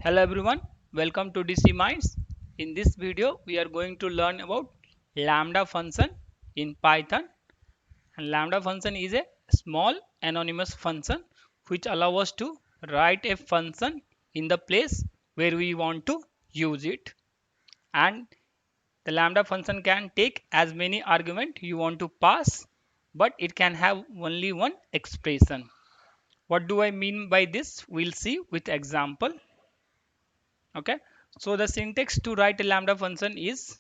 Hello everyone, welcome to DC Minds. In this video, we are going to learn about Lambda function in Python. And Lambda function is a small anonymous function which allows us to write a function in the place where we want to use it. And the Lambda function can take as many arguments you want to pass, but it can have only one expression. What do I mean by this? We'll see with example. Okay, so the syntax to write a lambda function is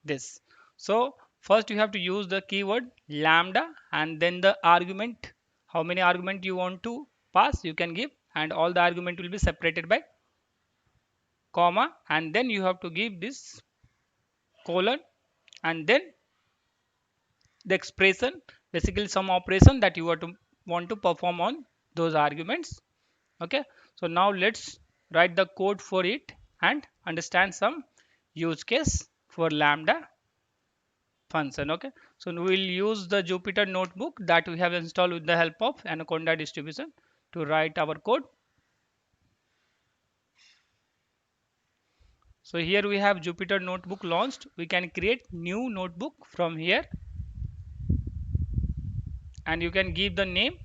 this. So first you have to use the keyword lambda and then the argument, how many argument you want to pass you can give, and all the argument will be separated by comma, and then you have to give this colon, and then the expression, basically some operation that you want to perform on those arguments. Okay, so now let's write the code for it and understand some use case for lambda function. Okay, so we will use the Jupyter notebook that we have installed with the help of Anaconda distribution to write our code. So here we have Jupyter notebook launched. We can create new notebook from here, and you can give the name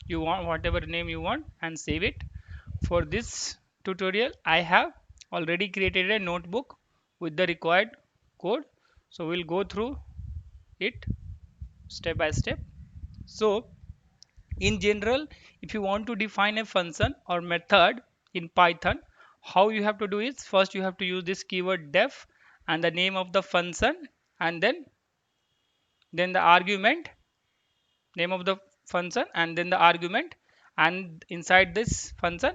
you want, whatever name you want, and save it. For this tutorial I have already created a notebook with the required code, so we'll go through it step by step. So in general, if you want to define a function or method in Python, how you have to do is first you have to use this keyword def and the name of the function, and then the argument, name of the function, and then the argument, and inside this function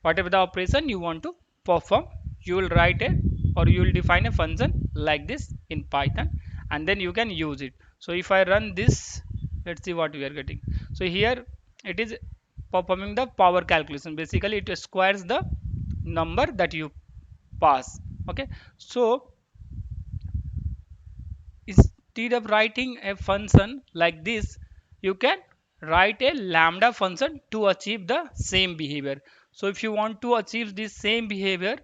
whatever the operation you want to perform, you will write it or you will define a function like this in Python, and then you can use it. So if I run this, let's see what we are getting. So here it is performing the power calculation. Basically it squares the number that you pass. Okay, so instead of writing a function like this, you can write a lambda function to achieve the same behavior. So if you want to achieve this same behavior,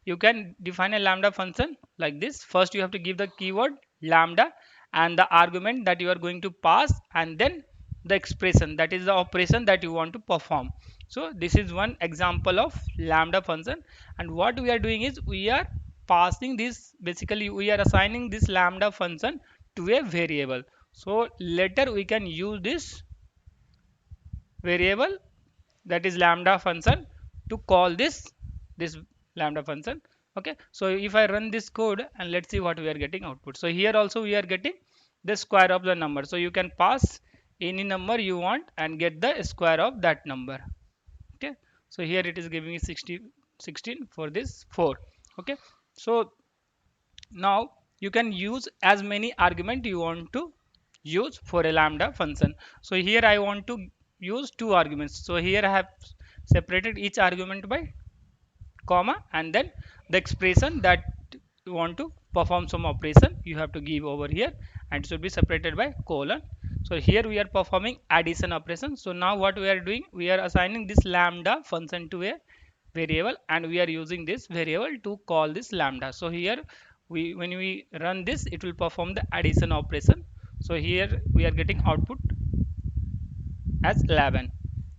you can define a lambda function like this. First you have to give the keyword lambda and the argument that you are going to pass, and then the expression, that is the operation that you want to perform. So this is one example of lambda function, and what we are doing is we are passing this, basically we are assigning this lambda function to a variable. So later we can use this variable, that is lambda function, to call this lambda function. Okay, so if I run this code and let's see what we are getting output. So here also we are getting the square of the number, so you can pass any number you want and get the square of that number. Okay, so here it is giving me 16 for this 4. Okay, so now you can use as many argument you want to use for a lambda function. So here I want to use two arguments, so here I have separated each argument by comma, and then the expression that you want to perform some operation you have to give over here, and it should be separated by colon. So here we are performing addition operation. So now what we are doing, we are assigning this lambda function to a variable, and we are using this variable to call this lambda. So here when we run this, it will perform the addition operation. So here we are getting output as 11.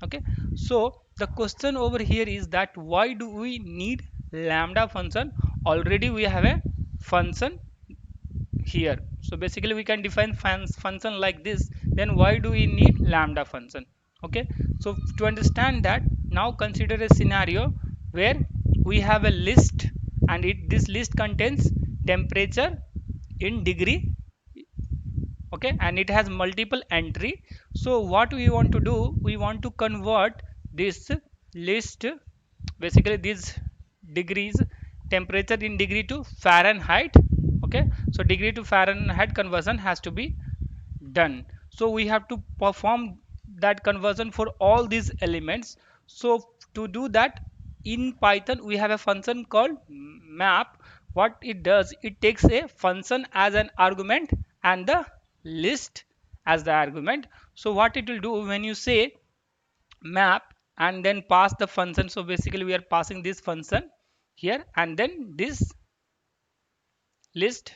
Okay, so the question over here is that why do we need lambda function? Already we have a function here, so basically we can define function like this, then why do we need lambda function? Okay, so to understand that, now consider a scenario where we have a list, and this list contains temperature in degree. Okay, and it has multiple entry. So what we want to do, we want to convert this list, basically these degrees, temperature in degree to Fahrenheit. Okay, so degree to Fahrenheit conversion has to be done. So we have to perform that conversion for all these elements. So to do that, in Python we have a function called map. What it does, it takes a function as an argument and the list as the argument. So what it will do, when you say map and then pass the function, so basically we are passing this function here, and then this list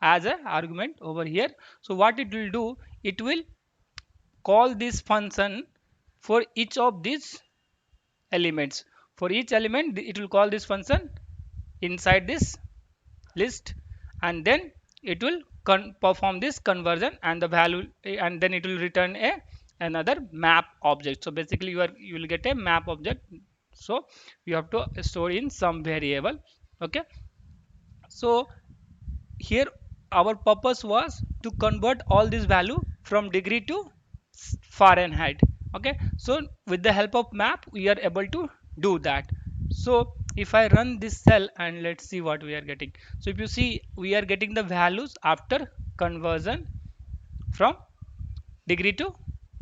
as an argument over here. So what it will do, it will call this function for each of these elements. For each element it will call this function inside this list, and then it will perform this conversion and the value, and then it will return a another map object. So basically you will get a map object. So you have to store in some variable. Okay, so here our purpose was to convert all this value from degree to Fahrenheit. Okay, so with the help of map we are able to do that. So if I run this cell and let's see what we are getting. So if you see, we are getting the values after conversion from degree to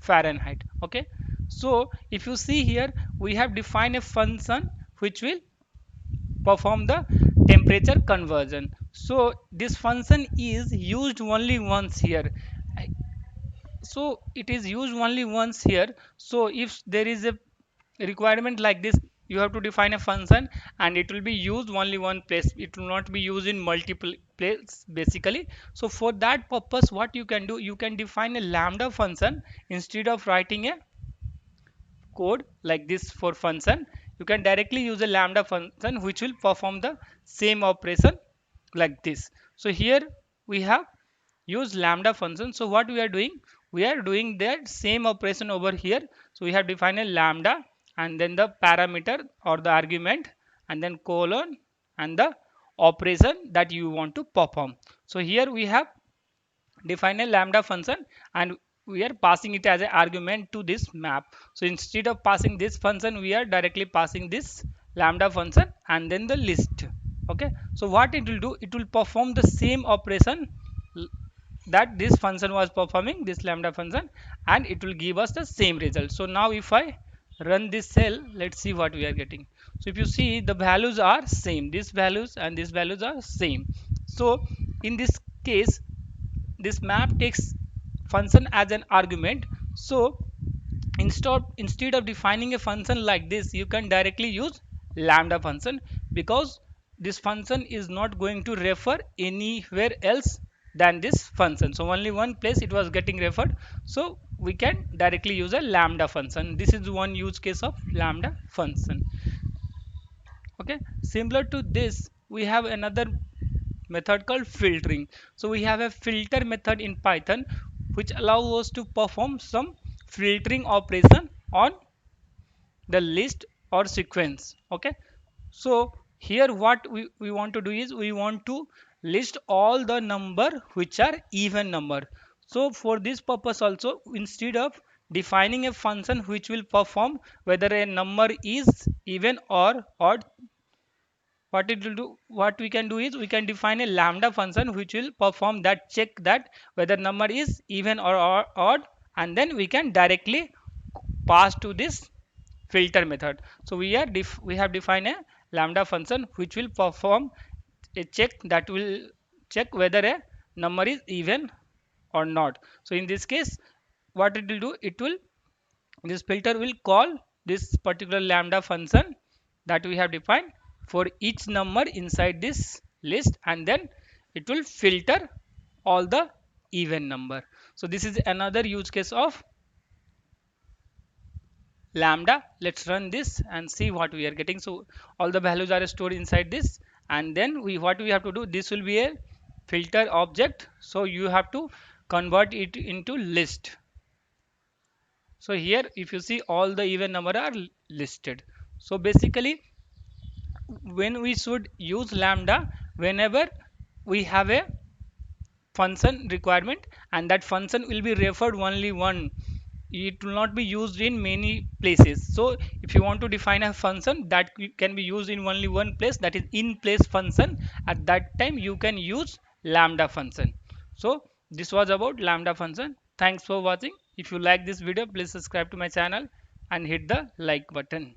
Fahrenheit. Okay, so if you see here, we have defined a function which will perform the temperature conversion. So this function is used only once here. So it is used only once here. So if there is a requirement like this, you have to define a function and it will be used only one place. It will not be used in multiple places basically. So for that purpose, what you can do, you can define a lambda function instead of writing a code like this for function. You can directly use a lambda function which will perform the same operation like this. So here we have used lambda function. So what we are doing, we are doing that same operation over here. So we have defined a lambda and then the parameter or the argument and then colon and the operation that you want to perform. So here we have define a lambda function and we are passing it as an argument to this map. So instead of passing this function, we are directly passing this lambda function and then the list. Okay, so what it will do, it will perform the same operation that this function was performing, this lambda function, and it will give us the same result. So now if I run this cell, let's see what we are getting. So if you see, the values are same, these values and these values are same. So in this case, this map takes function as an argument. So instead of defining a function like this, you can directly use lambda function, because this function is not going to refer anywhere else than this function. So only one place it was getting referred, so we can directly use a lambda function. This is one use case of lambda function. Okay, similar to this we have another method called filtering. So we have a filter method in Python which allows us to perform some filtering operation on the list or sequence. Okay, so here what we want to do is we want to list all the number which are even number. So for this purpose also, instead of defining a function which will perform whether a number is even or odd, what it will do, what we can do is we can define a lambda function which will perform that check that whether number is even or odd, and then we can directly pass to this filter method. So we have defined a lambda function which will perform a check that will check whether a number is even or not. So in this case, what it will do, it will, this filter will call this particular lambda function that we have defined for each number inside this list, and then it will filter all the even number. So this is another use case of lambda. Let's run this and see what we are getting. So all the values are stored inside this, and then what we have to do, this will be a filter object, so you have to convert it into list. So here if you see, all the even number are listed. So basically when we should use lambda, whenever we have a function requirement and that function will be referred only one, it will not be used in many places. So if you want to define a function that can be used in only one place, that is in place function, at that time you can use lambda function. So this was about lambda function. Thanks for watching. If you like this video, please subscribe to my channel and hit the like button.